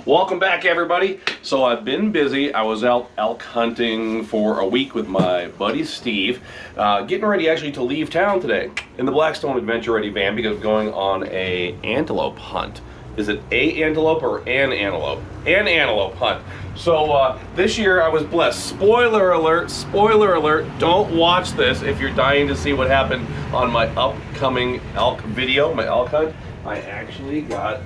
Welcome back, everybody. So I've been busy. I was out elk hunting for a week with my buddy Steve, getting ready actually to leave town today in the Blackstone Adventure Ready van because going on a antelope hunt. Is it a antelope or an antelope? An antelope hunt. So this year I was blessed. Spoiler alert, don't watch this if you're dying to see what happened on my upcoming elk video, my elk hunt. I actually got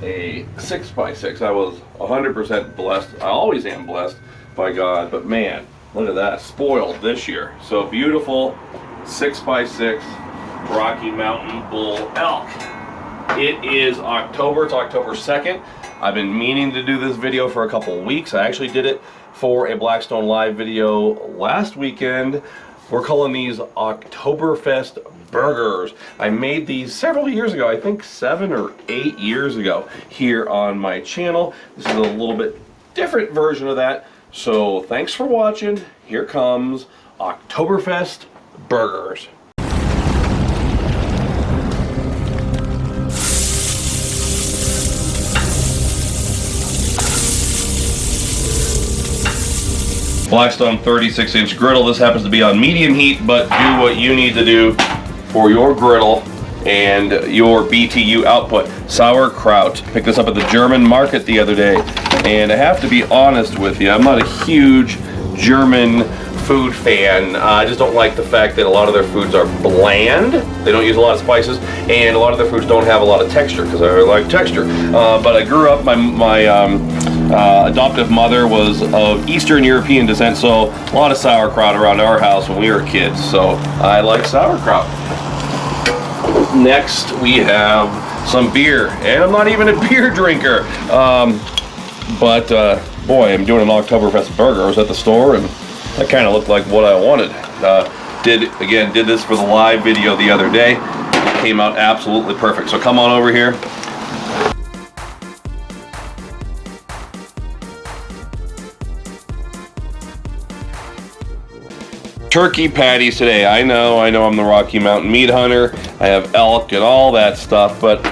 a 6x6. I was 100% blessed. I always am blessed by God, but man, look at that, spoiled this year. So beautiful 6x6 Rocky Mountain Bull elk. It is October, it's October 2nd. I've been meaning to do this video for a couple weeks. I actually did it for a Blackstone Live video last weekend. We're calling these Oktoberfest Burgers. I made these several years ago, I think 7 or 8 years ago here on my channel. This is a little bit different version of that. So thanks for watching. Here comes Oktoberfest Burgers. Blackstone 36-inch griddle. This happens to be on medium heat, but do what you need to do for your griddle and your BTU output. Sauerkraut. Picked this up at the German market the other day, and I have to be honest with you, I'm not a huge German food fan. I just don't like the fact that a lot of their foods are bland. They don't use a lot of spices, and a lot of their foods don't have a lot of texture because I like texture. But I grew up, my adoptive mother was of Eastern European descent, so a lot of sauerkraut around our house when we were kids, so I like sauerkraut. Next we have some beer, and I'm not even a beer drinker, but boy, I'm doing an Oktoberfest burger. I was at the store and that kind of looked like what I wanted. Did this for the live video the other day. It came out absolutely perfect, so come on over here. Turkey patties today. I know I'm the Rocky Mountain meat hunter. I have elk and all that stuff, but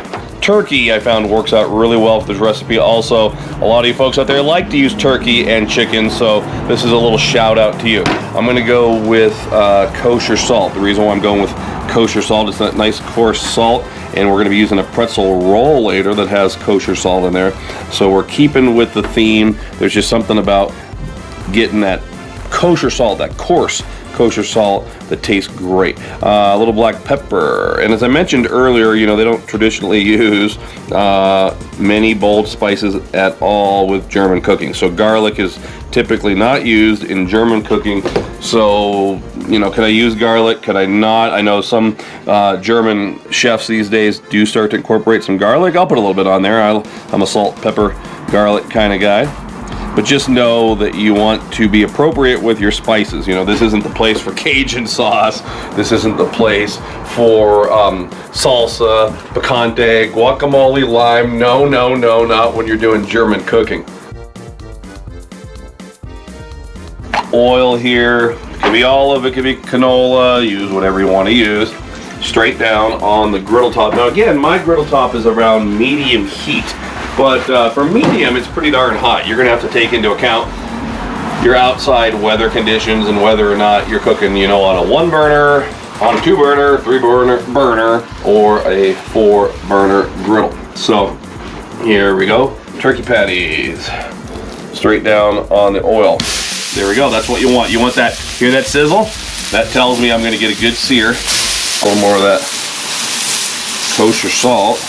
turkey I found works out really well for this recipe. Also, a lot of you folks out there like to use turkey and chicken, so this is a little shout out to you. I'm gonna go with kosher salt. The reason why I'm going with kosher salt is that nice coarse salt, and we're gonna be using a pretzel roll later that has kosher salt in there. So we're keeping with the theme. There's just something about getting that kosher salt, that coarse kosher salt that tastes great. A little black pepper, and as I mentioned earlier, you know, they don't traditionally use many bold spices at all with German cooking. So garlic is typically not used in German cooking. So, you know, can I use garlic? Could I not? I know some German chefs these days do start to incorporate some garlic. I'll put a little bit on there. I'm a salt, pepper, garlic kind of guy. But just know that you want to be appropriate with your spices. You know, this isn't the place for Cajun sauce. This isn't the place for salsa, picante, guacamole, lime. No, not when you're doing German cooking. Oil here. It could be olive, it could be canola. Use whatever you want to use. Straight down on the griddle top. Now again, my griddle top is around medium heat. But for medium, it's pretty darn hot. You're gonna have to take into account your outside weather conditions and whether or not you're cooking, you know, on a 1 burner, on a 2 burner, 3 burner, or a 4 burner griddle. So here we go. Turkey patties. Straight down on the oil. There we go, that's what you want. You want that, hear that sizzle? That tells me I'm gonna get a good sear. A little more of that kosher salt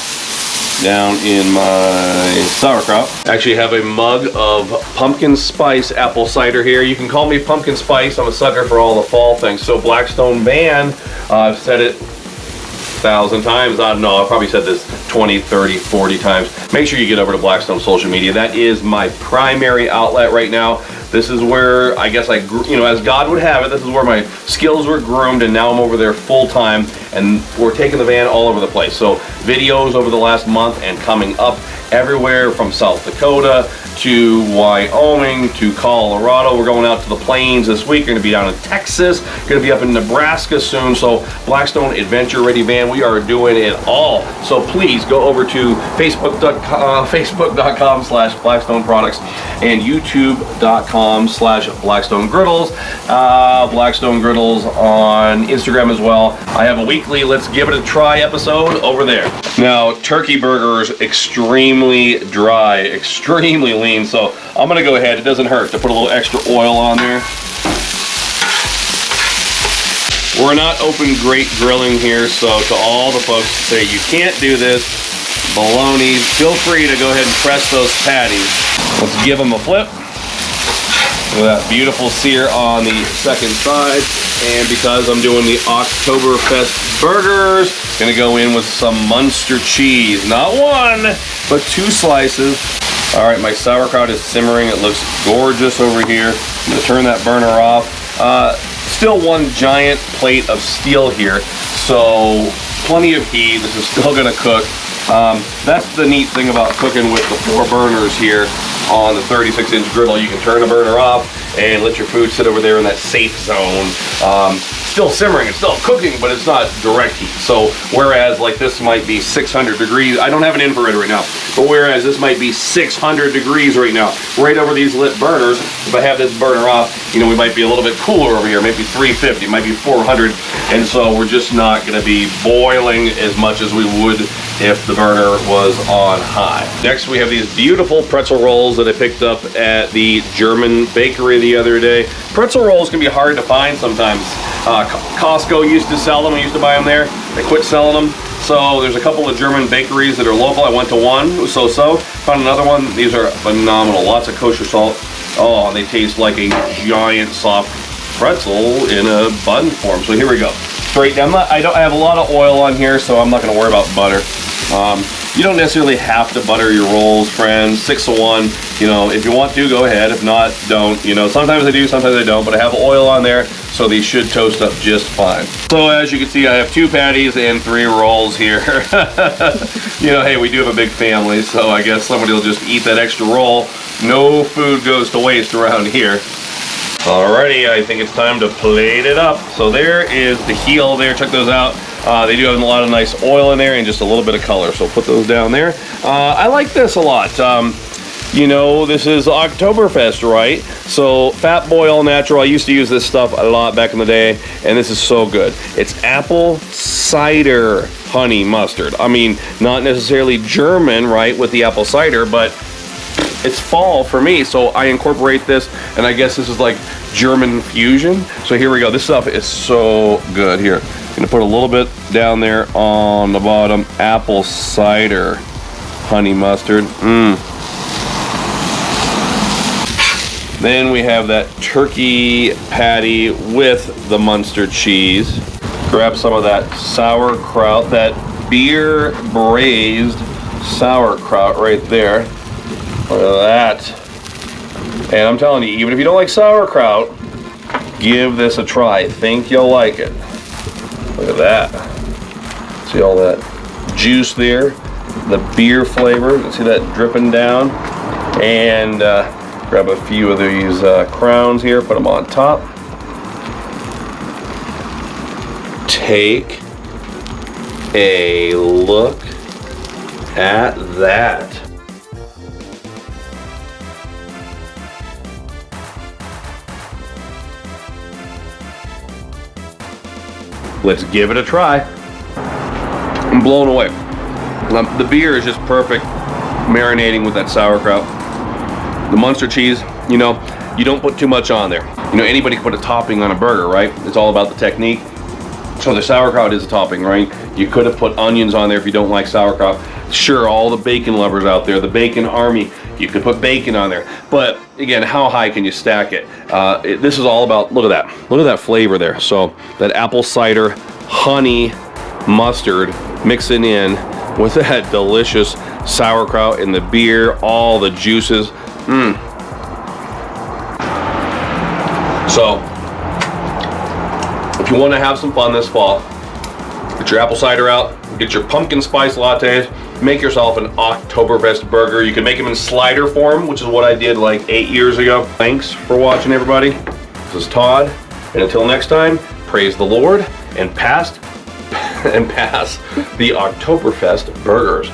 down in my sauerkraut. I actually have a mug of pumpkin spice apple cider here. You can call me pumpkin spice. I'm a sucker for all the fall things. So Blackstone van, I've said it 1,000 times. I don't know, I've probably said this 20, 30, 40 times. Make sure you get over to Blackstone social media. That is my primary outlet right now. this is where I guess as God would have it, this is where my skills were groomed, and now I'm over there full time, and we're taking the van all over the place. So videos over the last month and coming up everywhere from South Dakota to Wyoming to Colorado. We're going out to the plains this week. We're going to be down in Texas. Going to be up in Nebraska soon. So Blackstone Adventure Ready Van, we are doing it all. So please go over to facebook.com/Blackstone Products and youtube.com/Blackstone Griddles. Blackstone Griddles on Instagram as well. I have a weekly Let's Give It a Try episode over there. Now, turkey burgers, extremely dry, extremely lean, so I'm gonna go ahead, it doesn't hurt to put a little extra oil on there. We're not open grate grilling here, so to all the folks who say you can't do this, baloney, feel free to go ahead and press those patties. Let's give them a flip. Look at that beautiful sear on the second side. And because I'm doing the Oktoberfest burgers, gonna go in with some Munster cheese. Not one, but 2 slices. All right, my sauerkraut is simmering. It looks gorgeous over here. I'm gonna turn that burner off. Still one giant plate of steel here, so plenty of heat. This is still gonna cook. That's the neat thing about cooking with the 4 burners here on the 36-inch griddle. You can turn the burner off and let your food sit over there in that safe zone. Still simmering, it's still cooking, but it's not direct heat. So whereas like this might be 600 degrees, I don't have an infrared right now, but whereas this might be 600 degrees right now, right over these lit burners, if I have this burner off, we might be a little bit cooler over here, maybe 350, might be 400, and so we're just not gonna be boiling as much as we would if the burner was on high. Next, we have these beautiful pretzel rolls that I picked up at the German bakery the other day. Pretzel rolls can be hard to find sometimes. Costco used to sell them. I used to buy them there. They quit selling them. So there's a couple of German bakeries that are local. I went to one, it was so-so. Found another one. These are phenomenal. Lots of kosher salt. Oh, they taste like a giant soft pretzel in a bun form. So here we go. Straight down. I have a lot of oil on here, so I'm not going to worry about butter. You don't necessarily have to butter your rolls, friends. 6 to 1. If you want to, go ahead. If not, don't. Sometimes I do, sometimes I don't. But I have oil on there, so these should toast up just fine. So as you can see, I have 2 patties and 3 rolls here. Hey, we do have a big family, so I guess somebody will just eat that extra roll. No food goes to waste around here. Alrighty, I think it's time to plate it up. So there is the heel there. Check those out. They do have a lot of nice oil in there and just a little bit of color. So put those down there. I like this a lot. This is Oktoberfest, right? So Fat Boy All Natural. I used to use this stuff a lot back in the day, and this is so good. It's apple cider honey mustard. I mean, not necessarily German, right, with the apple cider, but it's fall for me, so I incorporate this, and I guess this is like German fusion. So here we go. This stuff is so good. Here, I'm gonna put a little bit down there on the bottom. Apple cider honey mustard. Then we have that turkey patty with the Munster cheese. Grab some of that sauerkraut, that beer braised sauerkraut right there. Look at that. And I'm telling you, even if you don't like sauerkraut, give this a try. I think you'll like it. Look at that. See all that juice there? The beer flavor. You can see that dripping down. And grab a few of these crowns here, put them on top. Take a look at that. Let's give it a try. I'm blown away. The beer is just perfect, marinating with that sauerkraut. The Munster cheese, you don't put too much on there. Anybody can put a topping on a burger, right? It's all about the technique. So the sauerkraut is a topping, right? You could have put onions on there if you don't like sauerkraut. Sure, all the bacon lovers out there, the bacon army, you could put bacon on there. But again, how high can you stack it? This is all about, look at that. Look at that flavor there. So that apple cider, honey, mustard, mixing in with that delicious sauerkraut and the beer, all the juices. So, if you want to have some fun this fall, get your apple cider out, get your pumpkin spice lattes, make yourself an Oktoberfest burger. You can make them in slider form, which is what I did like 8 years ago. Thanks for watching, everybody. This is Todd, and until next time, praise the Lord and pass the Oktoberfest burgers.